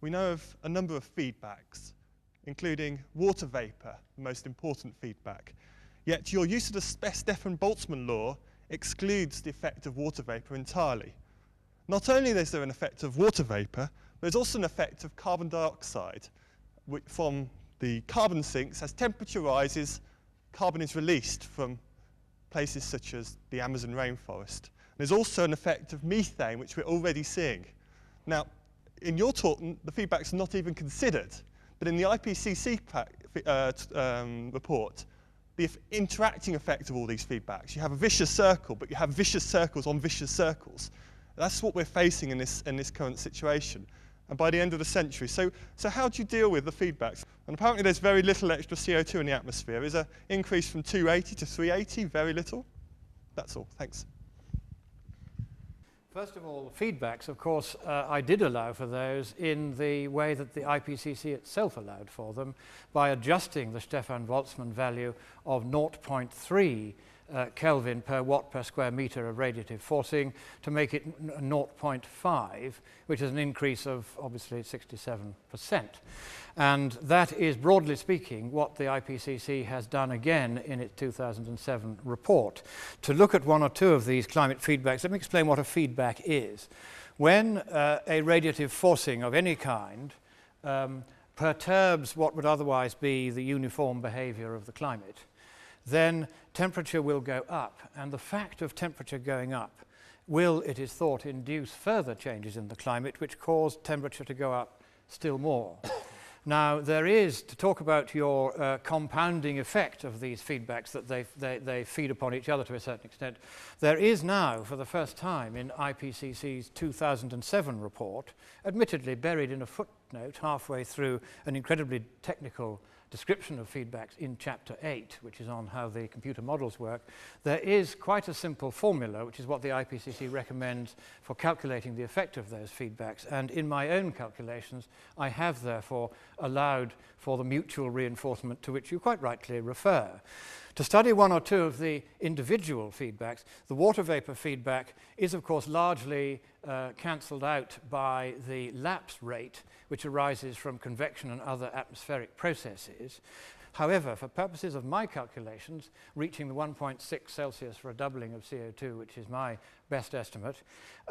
we know of a number of feedbacks, including water vapour, the most important feedback. Yet your use of the Stefan-Boltzmann law excludes the effect of water vapour entirely. Not only is there an effect of water vapour, there's also an effect of carbon dioxide from the carbon sinks. As temperature rises, carbon is released from places such as the Amazon rainforest. There's also an effect of methane, which we're already seeing. Now, in your talk, the feedback's not even considered, but in the IPCC report, the interacting effect of all these feedbacks, you have a vicious circle, but you have vicious circles on vicious circles. That's what we're facing in this current situation, and by the end of the century. So how do you deal with the feedbacks? And apparently there's very little extra CO2 in the atmosphere. Is an increase from 280 to 380 very little? That's all. Thanks. First of all, the feedbacks, of course, I did allow for those in the way that the IPCC itself allowed for them by adjusting the Stefan-Boltzmann value of 0.3 Kelvin per watt per square metre of radiative forcing to make it 0.5, which is an increase of obviously 67%. And that is, broadly speaking, what the IPCC has done again in its 2007 report. To look at one or two of these climate feedbacks, let me explain what a feedback is. When a radiative forcing of any kind perturbs what would otherwise be the uniform behaviour of the climate, then temperature will go up, and the fact of temperature going up will, it is thought, induce further changes in the climate which cause temperature to go up still more. Now, there is, to talk about your compounding effect of these feedbacks, that they feed upon each other to a certain extent, there is now, for the first time in IPCC's 2007 report, admittedly buried in a footnote halfway through an incredibly technical description of feedbacks in chapter 8, which is on how the computer models work, there is quite a simple formula, which is what the IPCC recommends for calculating the effect of those feedbacks. And in my own calculations, I have therefore allowed for the mutual reinforcement to which you quite rightly refer. To study one or two of the individual feedbacks, the water vapour feedback is of course largely cancelled out by the lapse rate, which arises from convection and other atmospheric processes. However, for purposes of my calculations, reaching the 1.6 Celsius for a doubling of CO2, which is my best estimate,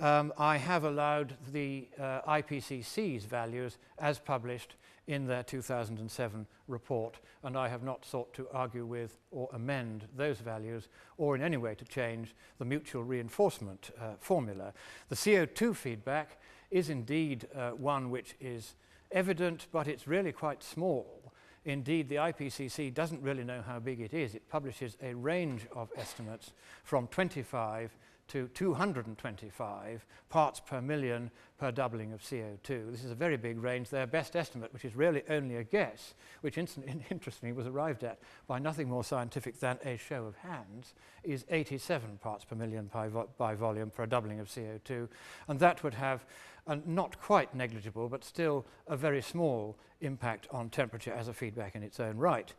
I have allowed the IPCC's values as published in their 2007 report, and I have not sought to argue with or amend those values or in any way to change the mutual reinforcement formula. The CO2 feedback is indeed one which is evident, but it's really quite small. Indeed, the IPCC doesn't really know how big it is. It publishes a range of estimates from 25 to 225 parts per million per doubling of CO2. This is a very big range. Their best estimate, which is really only a guess, which interestingly was arrived at by nothing more scientific than a show of hands, is 87 parts per million by volume for a doubling of CO2. And that would have a not quite negligible, but still a very small impact on temperature as a feedback in its own right.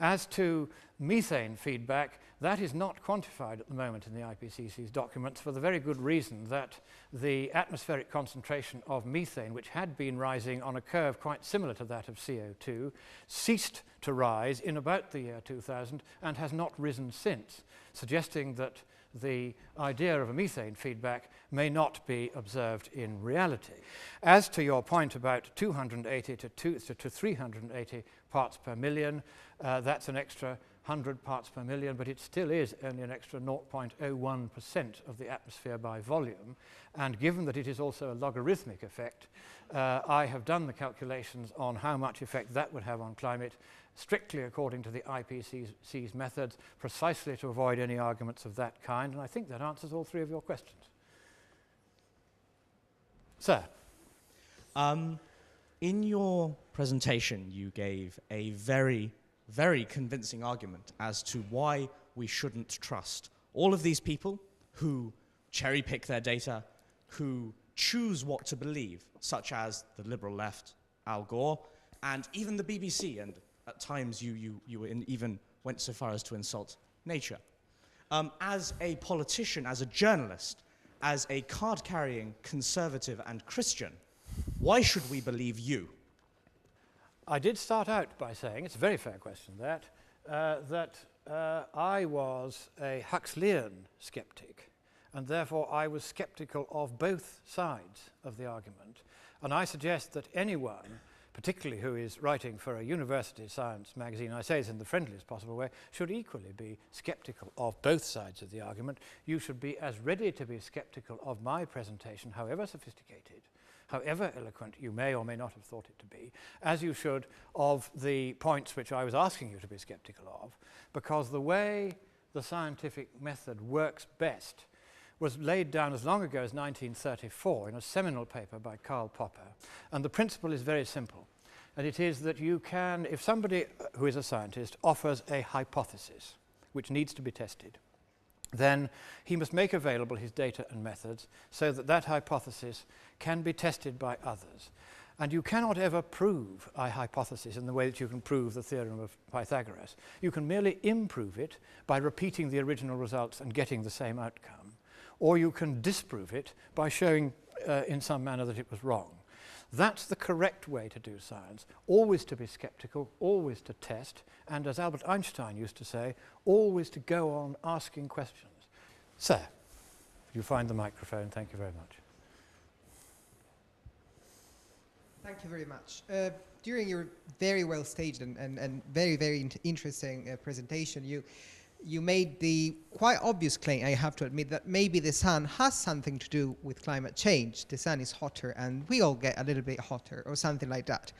As to methane feedback, that is not quantified at the moment in the IPCC's documents for the very good reason that the atmospheric concentration of methane, which had been rising on a curve quite similar to that of CO2, ceased to rise in about the year 2000 and has not risen since, suggesting that the idea of a methane feedback may not be observed in reality. As to your point about 280 to 380 parts per million, that's an extra 100 parts per million, but it still is only an extra 0.01% of the atmosphere by volume. And given that it is also a logarithmic effect, I have done the calculations on how much effect that would have on climate, strictly according to the IPCC's methods, precisely to avoid any arguments of that kind. And I think that answers all three of your questions. Sir. In your presentation, you gave a very, very convincing argument as to why we shouldn't trust all of these people who cherry pick their data, who choose what to believe, such as the liberal left, Al Gore, and even the BBC, and at times you even went so far as to insult nature. As a politician, as a journalist, as a card-carrying conservative and Christian, Why should we believe you? I did start out by saying, it's a very fair question, that I was a Huxleyan skeptic, and therefore I was skeptical of both sides of the argument. And I suggest that anyone, particularly who is writing for a university science magazine, I say this in the friendliest possible way, should equally be skeptical of both sides of the argument. You should be as ready to be skeptical of my presentation, however sophisticated, however eloquent you may or may not have thought it to be, as you should of the points which I was asking you to be skeptical of, because the way the scientific method works best was laid down as long ago as 1934 in a seminal paper by Karl Popper. And the principle is very simple. And it is that you can, if somebody who is a scientist offers a hypothesis which needs to be tested, then he must make available his data and methods so that that hypothesis can be tested by others. And you cannot ever prove a hypothesis in the way that you can prove the theorem of Pythagoras. You can merely improve it by repeating the original results and getting the same outcome. Or you can disprove it by showing in some manner that it was wrong. That's the correct way to do science, always to be skeptical, always to test, and as Albert Einstein used to say, always to go on asking questions. Sir, you find the microphone. Thank you very much. Thank you very much. During your very well staged and very, very interesting presentation, you made the quite obvious claim, I have to admit, that maybe the sun has something to do with climate change. The sun is hotter and we all get a little bit hotter or something like that.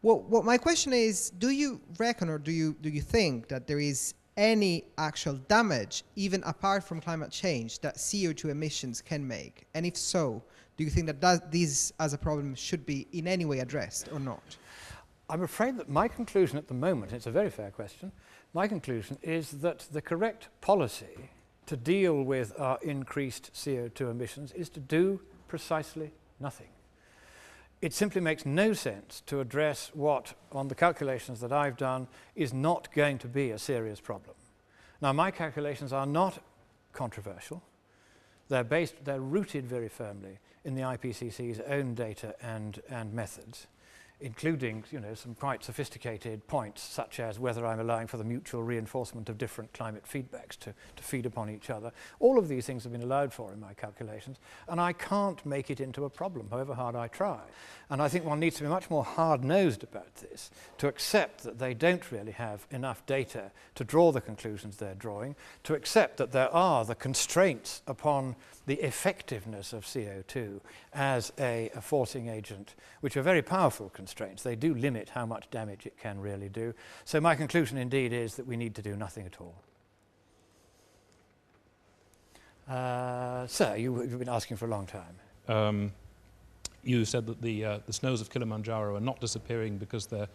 What my question is, do you reckon or do you think that there is any actual damage, even apart from climate change, that CO2 emissions can make? And if so, do you think that this as a problem should be in any way addressed or not? I'm afraid that my conclusion at the moment, it's a very fair question, my conclusion is that the correct policy to deal with our increased CO2 emissions is to do precisely nothing. It simply makes no sense to address what, on the calculations that I've done, is not going to be a serious problem. Now, my calculations are not controversial. They're rooted very firmly in the IPCC's own data and methods, including, some quite sophisticated points, such as whether I'm allowing for the mutual reinforcement of different climate feedbacks to feed upon each other. All of these things have been allowed for in my calculations, and I can't make it into a problem, however hard I try. And I think one needs to be much more hard-nosed about this, to accept that they don't really have enough data to draw the conclusions they're drawing, to accept that there are the constraints upon the effectiveness of CO2 as a forcing agent, which are very powerful constraints. They do limit how much damage it can really do. So my conclusion indeed is that we need to do nothing at all. Sir, you've been asking for a long time. You said that the snows of Kilimanjaro are not disappearing because they're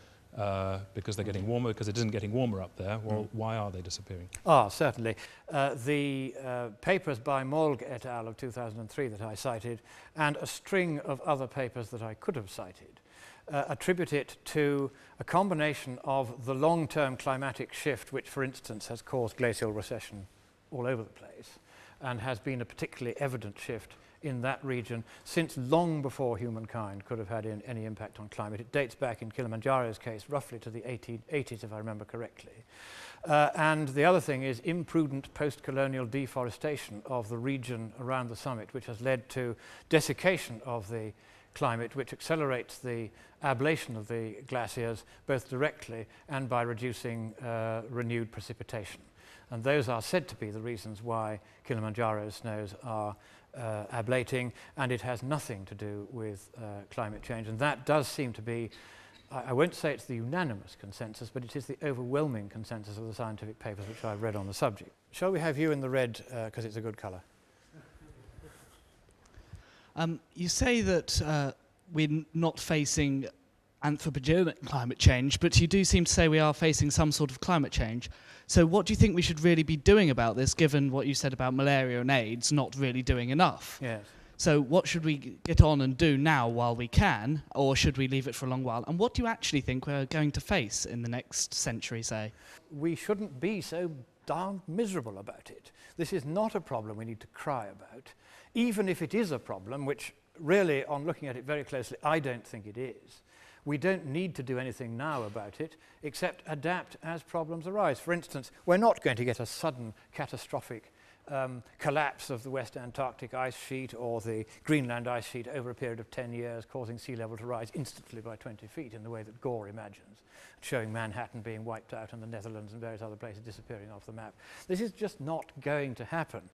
getting warmer, because it isn't getting warmer up there. Well, why are they disappearing? Certainly. The papers by Molg et al. Of 2003 that I cited, and a string of other papers that I could have cited, attribute it to a combination of the long-term climatic shift, which, for instance, has caused glacial recession all over the place, and has been a particularly evident shift in that region since long before humankind could have had any impact on climate. It dates back, in Kilimanjaro's case, roughly to the 1880s, if I remember correctly. And the other thing is imprudent post-colonial deforestation of the region around the summit, which has led to desiccation of the climate, which accelerates the ablation of the glaciers both directly and by reducing renewed precipitation. And those are said to be the reasons why Kilimanjaro's snows are ablating, and it has nothing to do with climate change. And that does seem to be, I won't say it's the unanimous consensus, but it is the overwhelming consensus of the scientific papers which I've read on the subject. Shall we have you in the red, because it's a good colour? You say that we're not facing anthropogenic climate change, but you do seem to say we are facing some sort of climate change. So what do you think we should really be doing about this, given what you said about malaria and AIDS not really doing enough? Yes. So what should we get on and do now while we can, or should we leave it for a long while? And what do you actually think we're going to face in the next century, say? We shouldn't be so darn miserable about it. This is not a problem we need to cry about. Even if it is a problem, which really, on looking at it very closely, I don't think it is. We don't need to do anything now about it, except adapt as problems arise. For instance, we're not going to get a sudden catastrophic collapse of the West Antarctic ice sheet or the Greenland ice sheet over a period of 10 years, causing sea level to rise instantly by 20 feet in the way that Gore imagines, showing Manhattan being wiped out and the Netherlands and various other places disappearing off the map. This is just not going to happen.